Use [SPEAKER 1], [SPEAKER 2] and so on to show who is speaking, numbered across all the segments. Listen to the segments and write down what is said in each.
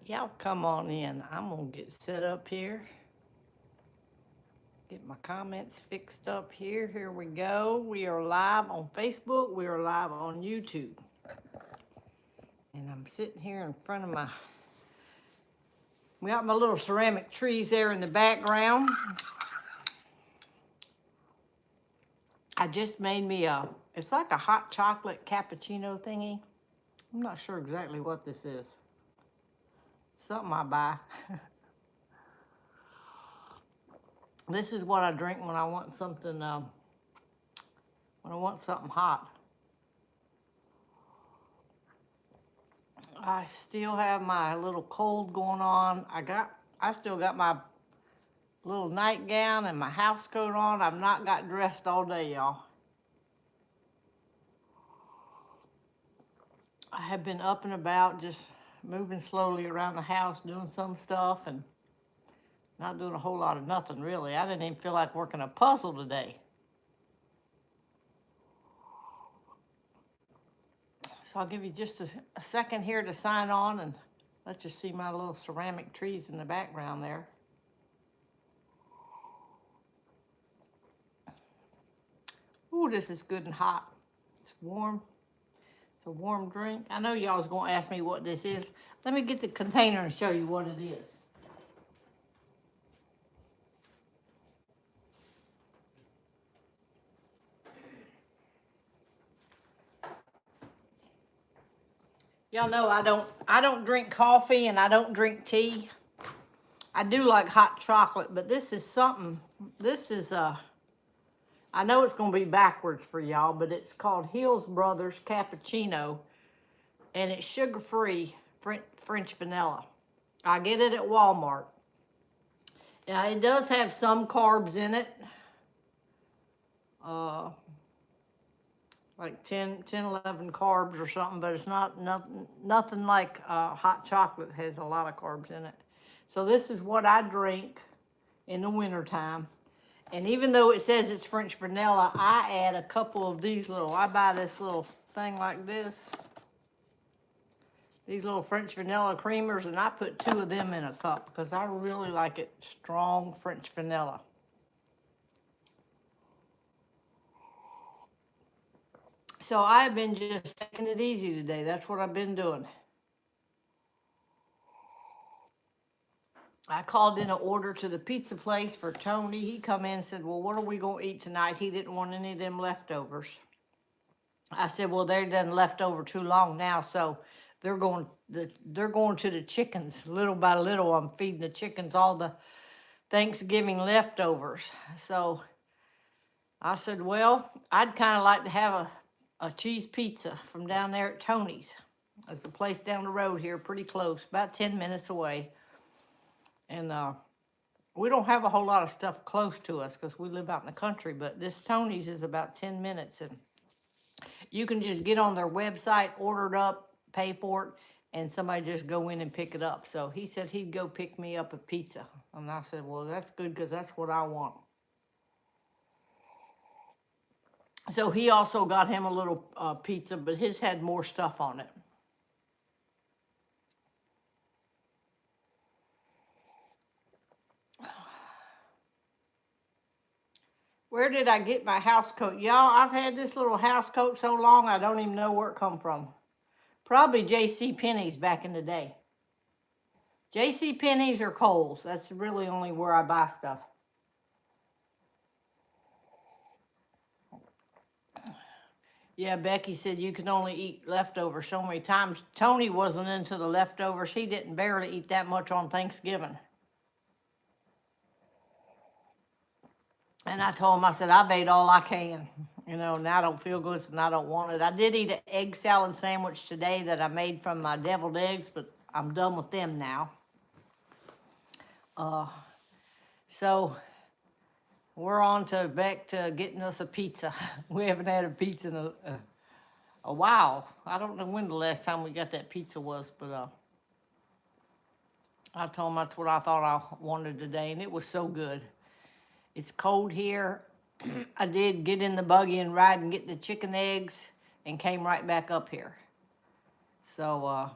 [SPEAKER 1] Y'all come on in. I'm going to get set up here. Get my comments fixed up here. Here we go. We are live on Facebook. We are live on YouTube. And I'm sitting here in front of we got my little ceramic trees there in the background. I just made me it's like a hot chocolate cappuccino thingy. I'm not sure exactly what this is. Something I buy. This is what I drink when I want something, hot. I still have my little cold going on. I still got my little nightgown and my house coat on. I've not got dressed all day, y'all. I have been up and about, just moving slowly around the house, doing some stuff and not doing a whole lot of nothing, really. I didn't even feel like working a puzzle today. So I'll give you just a second here to sign on and let you see my little ceramic trees in the background there. Ooh, this is good and hot. It's warm. It's a warm drink. I know y'all was going to ask me what this is. Let me get the container and show you what it is. Y'all know I don't drink coffee and I don't drink tea. I do like hot chocolate, but this is something. This is I know it's going to be backwards for y'all, but it's called Hills Brothers Cappuccino, and it's sugar-free French vanilla. I get it at Walmart. Now, it does have some carbs in it, like 10, 11 carbs or something, but it's nothing like hot chocolate has a lot of carbs in it. So this is what I drink in the wintertime. And even though it says it's French vanilla, I add a couple of these I buy this little thing like this. These little French vanilla creamers, and I put 2 of them in a cup because I really like it strong French vanilla. So I've been just taking it easy today. That's what I've been doing. I called in an order to the pizza place for Tony. He come in and said, well, what are we going to eat tonight? He didn't want any of them leftovers. I said, well, they're done left over too long now, so they're going to the chickens. Little by little, I'm feeding the chickens all the Thanksgiving leftovers. So I said, well, I'd kind of like to have a cheese pizza from down there at Tony's. There's a place down the road here, pretty close, about 10 minutes away. And we don't have a whole lot of stuff close to us because we live out in the country, but this Tony's is about 10 minutes. And you can just get on their website, order it up, pay for it, and somebody just go in and pick it up. So he said he'd go pick me up a pizza. And I said, well, that's good because that's what I want. So he also got him a little pizza, but his had more stuff on it. Where did I get my house coat? Y'all, I've had this little house coat so long, I don't even know where it come from. Probably J.C. Penney's back in the day. J.C. Penney's or Kohl's. That's really only where I buy stuff. Yeah, Becky said you can only eat leftovers so many times. Tony wasn't into the leftovers. He didn't barely eat that much on Thanksgiving. And I told him, I said, I've ate all I can. You know, now I don't feel good, and I don't want it. I did eat an egg salad sandwich today that I made from my deviled eggs, but I'm done with them now. So we're on to back to getting us a pizza. We haven't had a pizza in a while. I don't know when the last time we got that pizza was, but I told him that's what I thought I wanted today, and it was so good. It's cold here. I did get in the buggy and ride and get the chicken eggs and came right back up here. So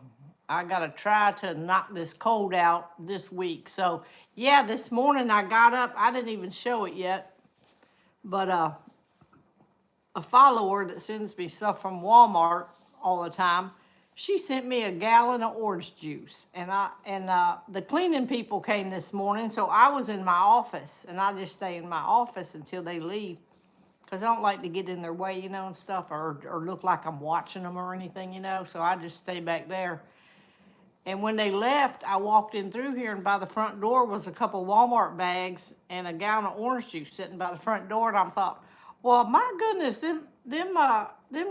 [SPEAKER 1] I got to try to knock this cold out this week. So, yeah, this morning I got up. I didn't even show it yet. But a follower that sends me stuff from Walmart all the time, she sent me a gallon of orange juice. And the cleaning people came this morning, so I was in my office. And I just stay in my office until they leave. Because I don't like to get in their way, you know, and stuff. Or look like I'm watching them or anything, you know. So I just stay back there. And when they left, I walked in through here, and by the front door was a couple Walmart bags and a gallon of orange juice sitting by the front door. And I thought, well, my goodness, them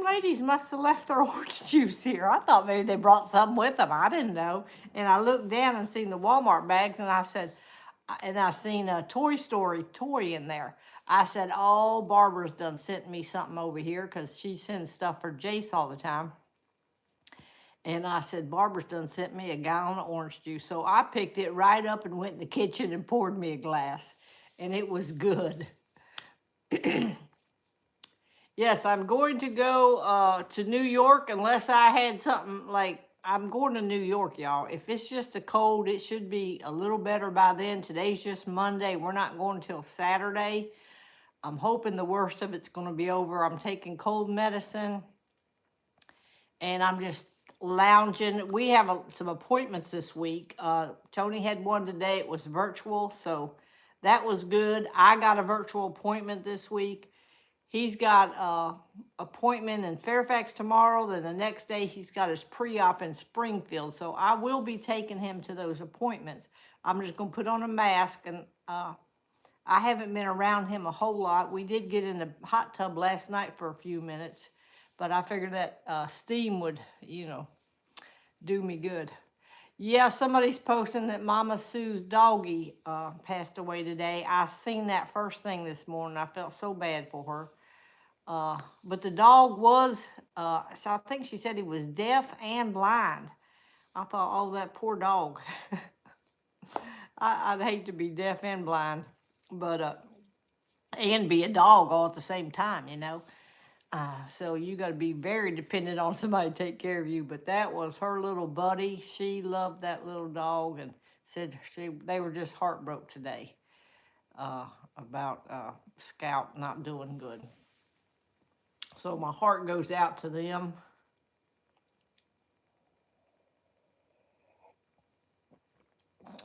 [SPEAKER 1] ladies must have left their orange juice here. I thought maybe they brought something with them. I didn't know. And I looked down and seen the Walmart bags, and I said, and I seen a Toy Story toy in there. I said, oh, Barbara's done sent me something over here, because she sends stuff for Jace all the time. And I said, Barbara's done sent me a gallon of orange juice. So I picked it right up and went in the kitchen and poured me a glass. And it was good. Yes, I'm going to go to New York unless I had something like, I'm going to New York, y'all. If it's just a cold, it should be a little better by then. Today's just Monday. We're not going until Saturday. I'm hoping the worst of it's going to be over. I'm taking cold medicine. And I'm just lounging. We have some appointments this week. Tony had one today. It was virtual, so that was good. I got a virtual appointment this week. He's got an appointment in Fairfax tomorrow. Then the next day, he's got his pre-op in Springfield. So I will be taking him to those appointments. I'm just going to put on a mask, and I haven't been around him a whole lot. We did get in a hot tub last night for a few minutes, but I figured that steam would, you know, do me good. Yeah, somebody's posting that Mama Sue's doggy passed away today. I seen that first thing this morning. I felt so bad for her. But the dog was, so I think she said he was deaf and blind. I thought, oh, that poor dog. I'd hate to be deaf and blind, but and be a dog all at the same time, you know. So you got to be very dependent on somebody to take care of you. But that was her little buddy. She loved that little dog, and said they were just heartbroken today about Scout not doing good. So my heart goes out to them.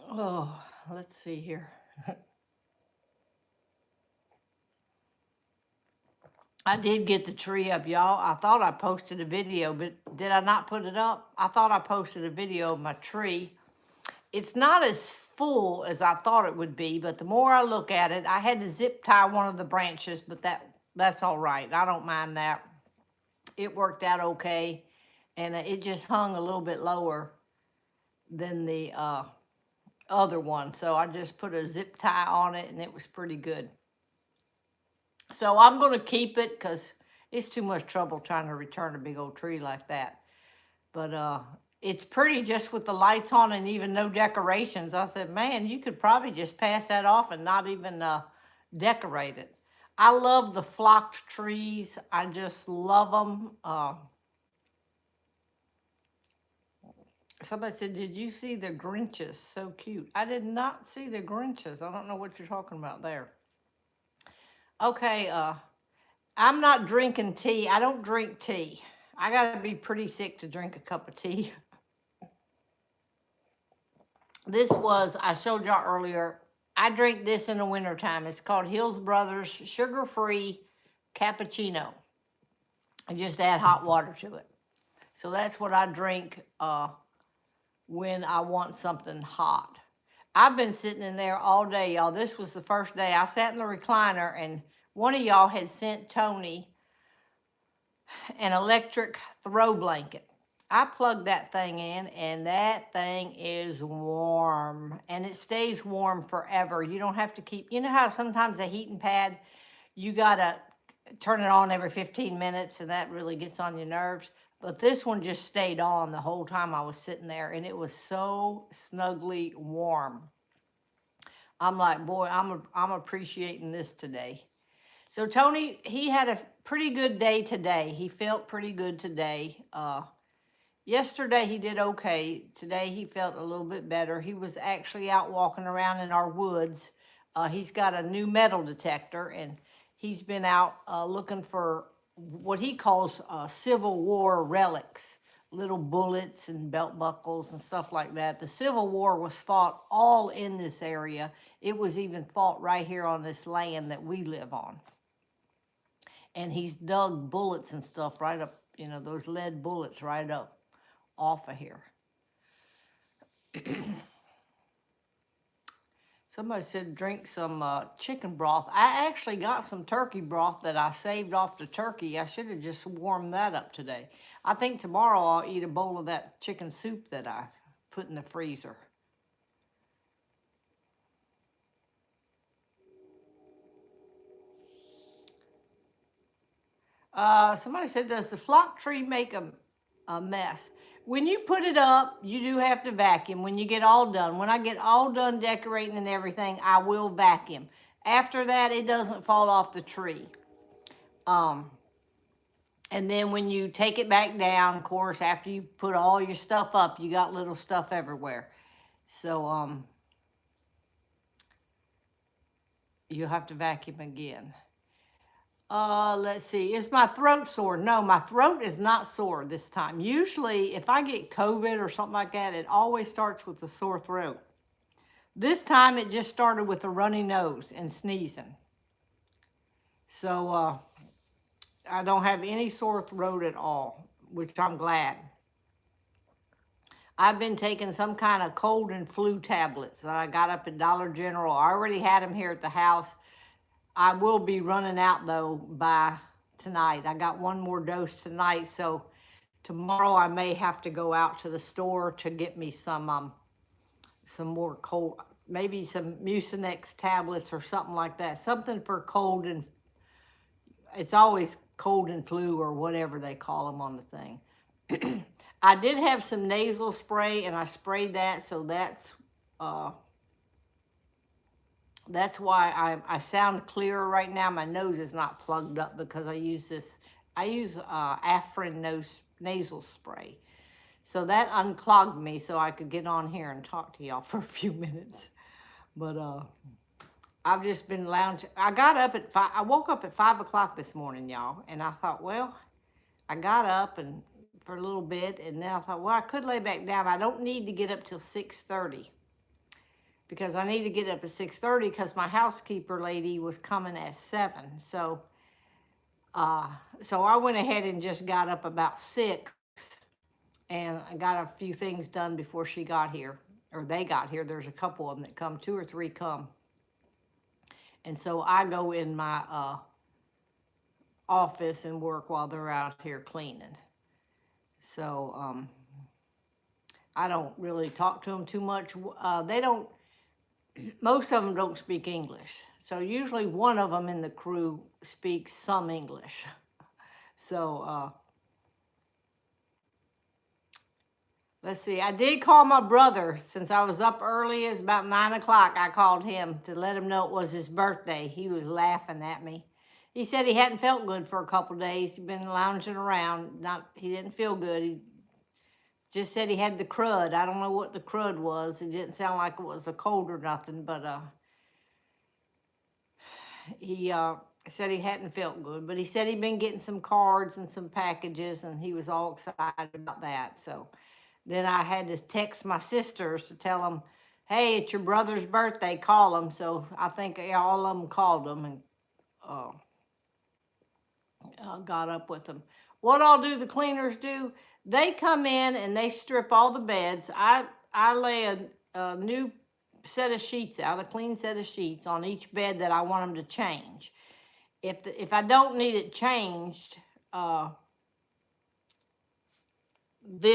[SPEAKER 1] Oh, let's see here. I did get the tree up, y'all. I thought I posted a video, but did I not put it up? I thought I posted a video of my tree. It's not as full as I thought it would be, but the more I look at it, I had to zip tie one of the branches, but that's all right. I don't mind that. It worked out okay, and it just hung a little bit lower than the other one. So I just put a zip tie on it, and it was pretty good. So I'm going to keep it because it's too much trouble trying to return a big old tree like that. But it's pretty just with the lights on and even no decorations. I said, man, you could probably just pass that off and not even decorate it. I love the flocked trees. I just love them. Somebody said, did you see the Grinches? So cute. I did not see the Grinches. I don't know what you're talking about there. Okay, I'm not drinking tea. I don't drink tea. I got to be pretty sick to drink a cup of tea. This was, I showed y'all earlier, I drink this in the wintertime. It's called Hills Brothers Sugar-Free Cappuccino. I just add hot water to it. So that's what I drink when I want something hot. I've been sitting in there all day, y'all. This was the first day. I sat in the recliner, and one of y'all had sent Tony an electric throw blanket. I plugged that thing in, and that thing is warm, and it stays warm forever. You don't have to keep, you know how sometimes a heating pad, you got to turn it on every 15 minutes, and that really gets on your nerves. But this one just stayed on the whole time I was sitting there, and it was so snugly warm. I'm like, boy, I'm appreciating this today. So Tony, he had a pretty good day today. He felt pretty good today. Yesterday he did okay. Today he felt a little bit better. He was actually out walking around in our woods. He's got a new metal detector, and he's been out looking for what he calls Civil War relics, little bullets and belt buckles and stuff like that. The Civil War was fought all in this area. It was even fought right here on this land that we live on. And he's dug bullets and stuff right up, those lead bullets right up off of here. Somebody said drink some chicken broth. I actually got some turkey broth that I saved off the turkey. I should have just warmed that up today. I think tomorrow I'll eat a bowl of that chicken soup that I put in the freezer. Somebody said, does the flock tree make a mess? When you put it up, you do have to vacuum when you get all done. When I get all done decorating and everything, I will vacuum. After that, it doesn't fall off the tree. And then when you take it back down, of course, after you put all your stuff up, you got little stuff everywhere. So, you'll have to vacuum again. Let's see. Is my throat sore? No, my throat is not sore this time. Usually, if I get COVID or something like that, it always starts with a sore throat. This time, it just started with a runny nose and sneezing. So, I don't have any sore throat at all, which I'm glad. I've been taking some kind of cold and flu tablets that I got up at Dollar General. I already had them here at the house. I will be running out though by tonight. I got one more dose tonight, so tomorrow I may have to go out to the store to get me some more cold, maybe some Mucinex tablets or something like that. Something for cold, and it's always cold and flu or whatever they call them on the thing. I did have some nasal spray, and I sprayed that, so that's why I sound clearer right now. My nose is not plugged up because I use Afrin nasal spray. So that unclogged me so I could get on here and talk to y'all for a few minutes. But I've just been lounging. I woke up at 5 o'clock this morning, y'all, and I thought, well, I got up and for a little bit, and then I thought, well, I could lay back down. I don't need to get up till 6:30. Because I need to get up at 6:30 because my housekeeper lady was coming at 7. So I went ahead and just got up about 6, and I got a few things done before she got here, or they got here. There's a couple of them that come, 2 or 3 come. And so I go in my office and work while they're out here cleaning. So I don't really talk to them too much. Most of them don't speak English. So usually one of them in the crew speaks some English. So let's see. I did call my brother since I was up early. It's about 9 o'clock. I called him to let him know it was his birthday. He was laughing at me. He said he hadn't felt good for a couple of days. He'd been lounging around. He didn't feel good. He just said he had the crud. I don't know what the crud was. It didn't sound like it was a cold or nothing, but he said he hadn't felt good. But he said he'd been getting some cards and some packages, and he was all excited about that. So then I had to text my sisters to tell them, hey, it's your brother's birthday, call him. So I think all of them called him and got up with them. What all do the cleaners do? They come in and they strip all the beds. I lay a new set of sheets out, a clean set of sheets on each bed that I want them to change. If I don't need it changed, then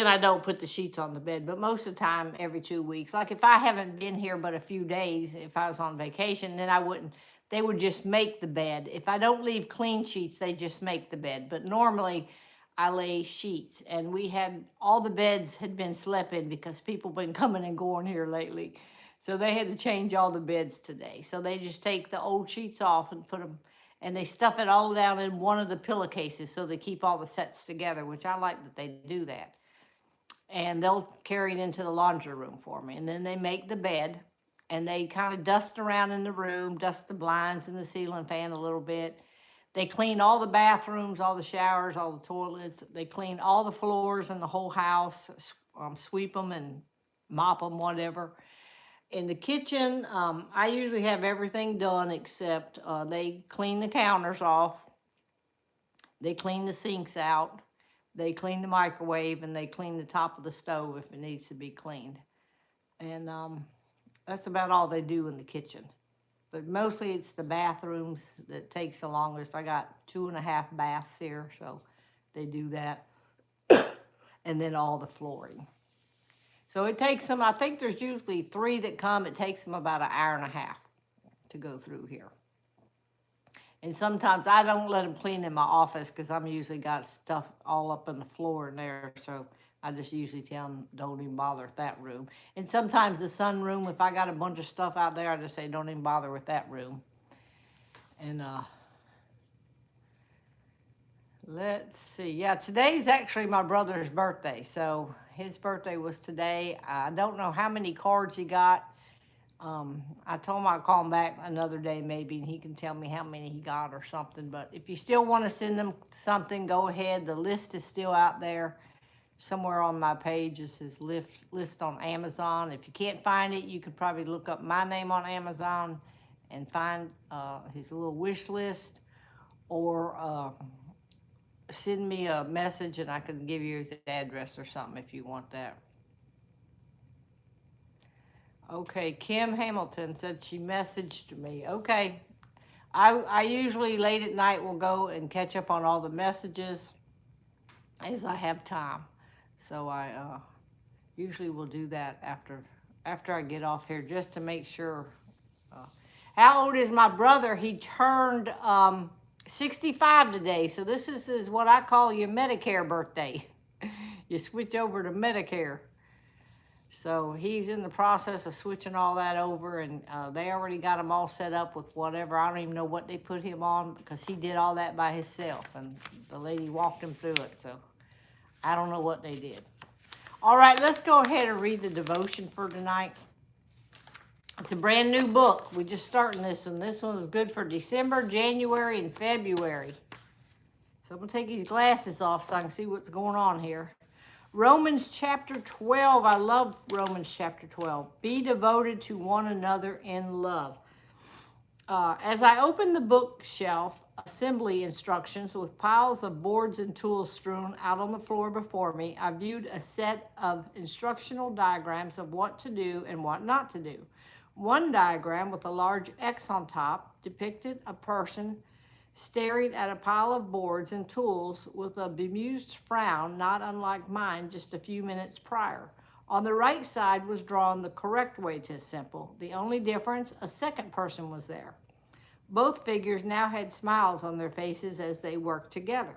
[SPEAKER 1] I don't put the sheets on the bed. But most of the time, every 2 weeks. Like if I haven't been here but a few days, if I was on vacation, then I wouldn't. They would just make the bed. If I don't leave clean sheets, they just make the bed. But normally, I lay sheets. And all the beds had been slept in because people been coming and going here lately. So they had to change all the beds today. So they just take the old sheets off and put them, and they stuff it all down in one of the pillowcases so they keep all the sets together, which I like that they do that. and they'll carry it into the laundry room for me. And then they make the bed, and they kind of dust around in the room, dust the blinds and the ceiling fan a little bit. They clean all the bathrooms, all the showers, all the toilets. They clean all the floors in the whole house, sweep them and mop them, whatever. In the kitchen, I usually have everything done except they clean the counters off, they clean the sinks out, they clean the microwave, and they clean the top of the stove if it needs to be cleaned. And that's about all they do in the kitchen. But mostly it's the bathrooms that takes the longest. I got 2.5 baths here, so they do that. And then all the flooring. So it takes them, I think there's usually 3 that come. It takes them about 1.5 hours to go through here. And sometimes I don't let them clean in my office because I'm usually got stuff all up on the floor in there. So I just usually tell them, don't even bother with that room. And sometimes the sunroom, if I got a bunch of stuff out there, I just say, don't even bother with that room. And let's see. Yeah, today's actually my brother's birthday. So his birthday was today. I don't know how many cards he got. I told him I'd call him back another day maybe, and he can tell me how many he got or something. But if you still want to send him something, go ahead. The list is still out there. Somewhere on my page it says list on Amazon. If you can't find it, you could probably look up my name on Amazon and find his little wish list, or send me a message and I can give you his address or something if you want that. Okay, Kim Hamilton said she messaged me. Okay, I usually late at night will go and catch up on all the messages as I have time. So I usually will do that after I get off here, just to make sure. How old is my brother? He turned 65 today. So this is what I call your Medicare birthday. You switch over to Medicare. So he's in the process of switching all that over, and they already got him all set up with whatever. I don't even know what they put him on because he did all that by himself, and the lady walked him through it. So I don't know what they did. All right, let's go ahead and read the devotion for tonight. It's a brand new book. We're just starting this one. This one is good for December, January, and February. So I'm going to take these glasses off so I can see what's going on here. Romans chapter 12. I love Romans chapter 12. Be devoted to one another in love. As I opened the bookshelf assembly instructions with piles of boards and tools strewn out on the floor before me, I viewed a set of instructional diagrams of what to do and what not to do. One diagram with a large X on top depicted a person staring at a pile of boards and tools with a bemused frown not unlike mine just a few minutes prior. On the right side was drawn the correct way to assemble. The only difference, a second person was there. Both figures now had smiles on their faces as they worked together.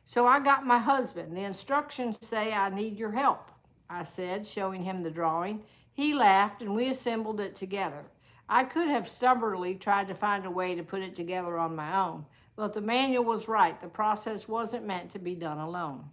[SPEAKER 1] So I got my husband. The instructions say I need your help, I said, showing him the drawing. He laughed and we assembled it together. I could have stubbornly tried to find a way to put it together on my own, but the manual was right. The process wasn't meant to be done alone.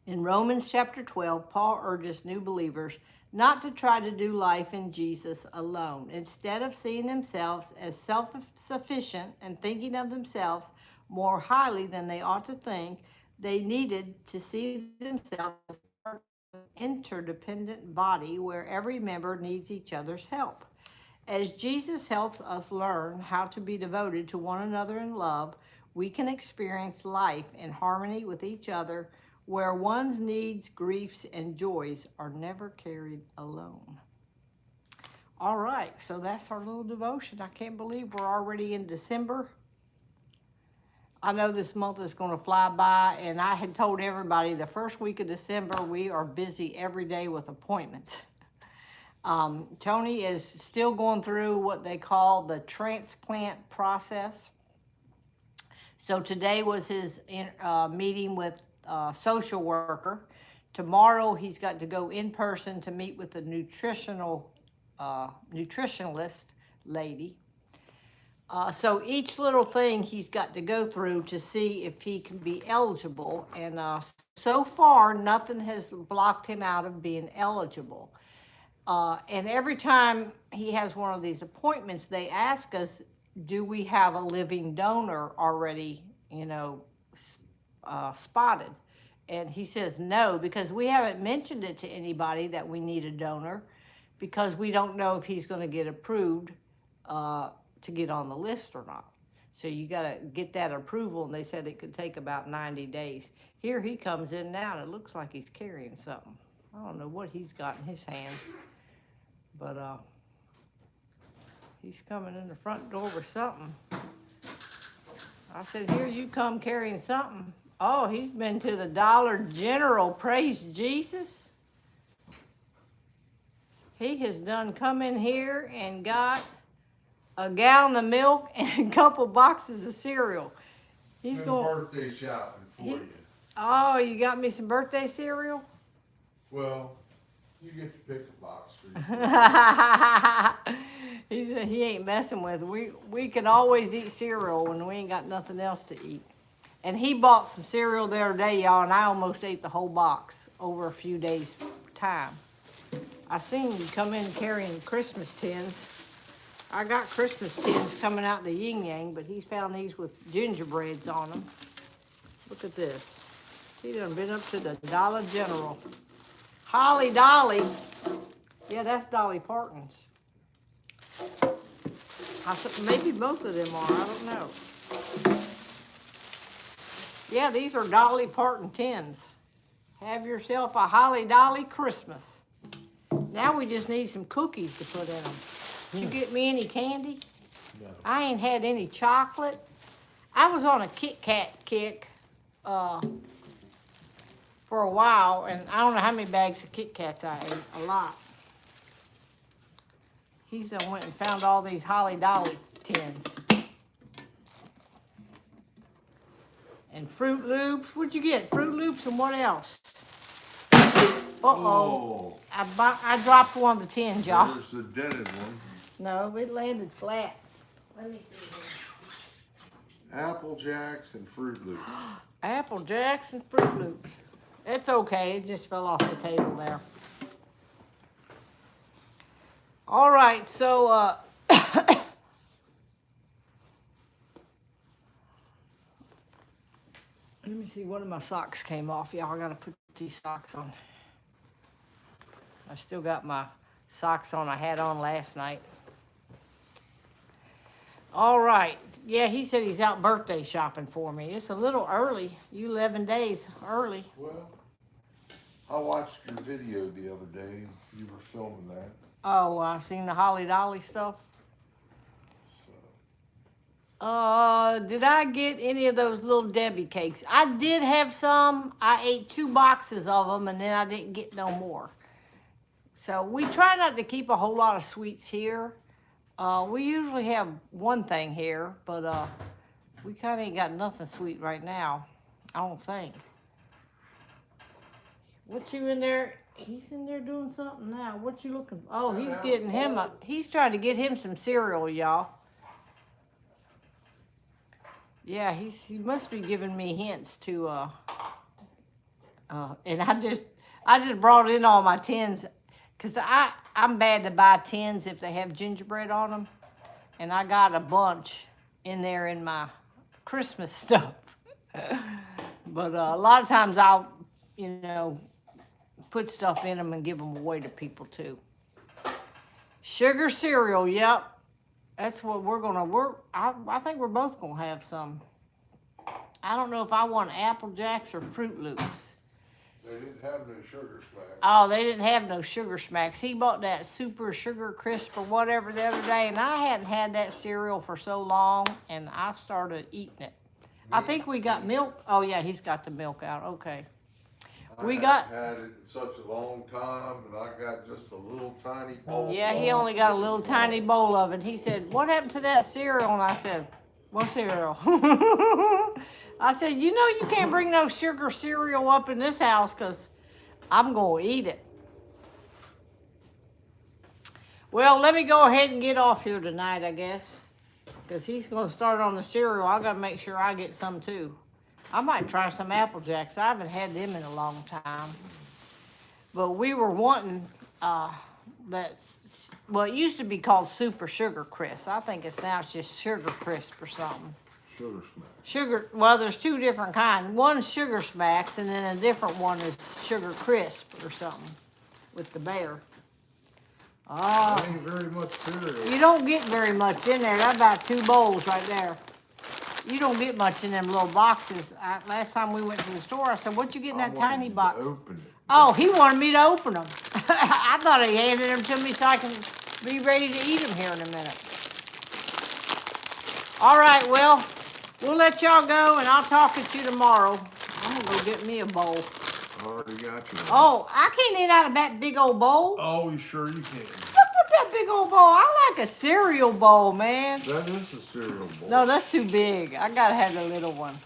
[SPEAKER 1] In Romans chapter 12, Paul urges new believers not to try to do life in Jesus alone. Instead of seeing themselves as self-sufficient and thinking of themselves more highly than they ought to think, they needed to see themselves as part of an interdependent body where every member needs each other's help. As Jesus helps us learn how to be devoted to one another in love, we can experience life in harmony with each other, where one's needs, griefs, and joys are never carried alone. All right, so that's our little devotion. I can't believe we're already in December. I know this month is going to fly by, and I had told everybody the first week of December, we are busy every day with appointments. Tony is still going through what they call the transplant process. So today was his meeting with a social worker. Tomorrow he's got to go in person to meet with the nutritionalist lady. So each little thing he's got to go through to see if he can be eligible. And so far, nothing has blocked him out of being eligible. And every time he has one of these appointments, they ask us, do we have a living donor already, spotted? And he says no, because we haven't mentioned it to anybody that we need a donor, because we don't know if he's going to get approved to get on the list or not. So you got to get that approval, and they said it could take about 90 days. Here he comes in now, and it looks like he's carrying something. I don't know what he's got in his hand, but he's coming in the front door with something. I said, here you come carrying something. Oh, he's been to the Dollar General, praise Jesus. He has done come in here and got a gallon of milk and a couple boxes of cereal. He's going
[SPEAKER 2] birthday shopping for you.
[SPEAKER 1] Oh, you got me some birthday cereal?
[SPEAKER 2] Well, you get to pick a box for you.
[SPEAKER 1] He said he ain't messing with it. We can always eat cereal when we ain't got nothing else to eat. And he bought some cereal the other day, y'all, and I almost ate the whole box over a few days' time. I seen him come in carrying Christmas tins. I got Christmas tins coming out the yin yang, but he's found these with gingerbreads on them. Look at this. He done been up to the Dollar General. Holly Dolly. Yeah, that's Dolly Parton's. Maybe both of them are, I don't know. Yeah, these are Dolly Parton tins. Have yourself a Holly Dolly Christmas. Now we just need some cookies to put in them. Did you get me any candy?
[SPEAKER 2] No.
[SPEAKER 1] I ain't had any chocolate. I was on a Kit Kat kick for a while, and I don't know how many bags of Kit Kats I ate. A lot. He's went and found all these Holly Dolly tins. And Fruit Loops. What'd you get? Fruit Loops and what else? Uh-oh. I dropped one of the tins, y'all.
[SPEAKER 2] There's the dented one.
[SPEAKER 1] No, it landed flat. Let me see here.
[SPEAKER 2] Apple Jacks and Fruit Loops.
[SPEAKER 1] Apple Jacks and Fruit Loops. It's okay. It just fell off the table there. All right, so let me see, one of my socks came off. Y'all, I gotta put these socks on. I still got my socks on I had on last night. All right. Yeah, he said he's out birthday shopping for me. It's a little early. You 11 days early.
[SPEAKER 2] Well, I watched your video the other day. You were filming that.
[SPEAKER 1] Oh, I seen the Holly Dolly stuff. Did I get any of those little Debbie cakes? I did have some. I ate 2 boxes of them, and then I didn't get no more. So we try not to keep a whole lot of sweets here. We usually have one thing here, but we kind of ain't got nothing sweet right now. I don't think. What you in there? He's in there doing something now. What you looking? Oh, he's getting him he's trying to get him some cereal, y'all. Yeah, he must be giving me hints to and I just brought in all my tins, because I'm bad to buy tins if they have gingerbread on them, and I got a bunch in there in my Christmas stuff. But a lot of times I'll put stuff in them and give them away to people too. Sugar cereal, yep. That's what we're gonna work. I think we're both gonna have some. I don't know if I want Apple Jacks or Fruit Loops.
[SPEAKER 2] They didn't have no sugar smacks.
[SPEAKER 1] Oh, they didn't have no sugar smacks. He bought that super sugar crisp or whatever the other day, and I hadn't had that cereal for so long, and I started eating it. I think we got milk. Oh yeah, he's got the milk out. Okay.
[SPEAKER 2] I haven't had it in such a long time, and I got just a little tiny bowl.
[SPEAKER 1] Yeah, he only got a little tiny bowl of it. He said, "What happened to that cereal?" And I said, "What cereal?" I said, "You know you can't bring no sugar cereal up in this house, because I'm going to eat it." Well, let me go ahead and get off here tonight, I guess. Because he's going to start on the cereal. I got to make sure I get some too. I might try some Apple Jacks. I haven't had them in a long time. But we were wanting that, well, it used to be called Super Sugar Crisp. I think it's now it's just Sugar Crisp or something.
[SPEAKER 2] Sugar Smack.
[SPEAKER 1] Sugar, well, there's two different kinds. One's Sugar Smacks, and then a different one is Sugar Crisp or something with the bear. Oh,
[SPEAKER 2] That ain't very much cereal.
[SPEAKER 1] you don't get very much in there. That's about 2 bowls right there. You don't get much in them little boxes. Last time we went to the store, I said, "What you get in that tiny box?"
[SPEAKER 2] Open it.
[SPEAKER 1] Oh, he wanted me to open them. I thought he handed them to me so I can be ready to eat them here in a minute. All right, well, we'll let y'all go, and I'll talk at you tomorrow. I'm gonna go get me a bowl.
[SPEAKER 2] I already got you.
[SPEAKER 1] Oh, I can't eat out of that big old bowl.
[SPEAKER 2] Oh, you sure you can?
[SPEAKER 1] Look at that big old bowl. I like a cereal bowl, man.
[SPEAKER 2] That is a cereal bowl.
[SPEAKER 1] No, that's too big. I gotta have the little one.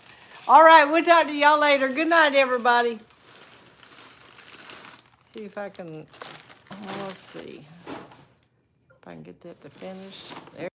[SPEAKER 1] All right, we'll talk to y'all later. Good night, everybody. See if I can, let's see if I can get that to finish. There.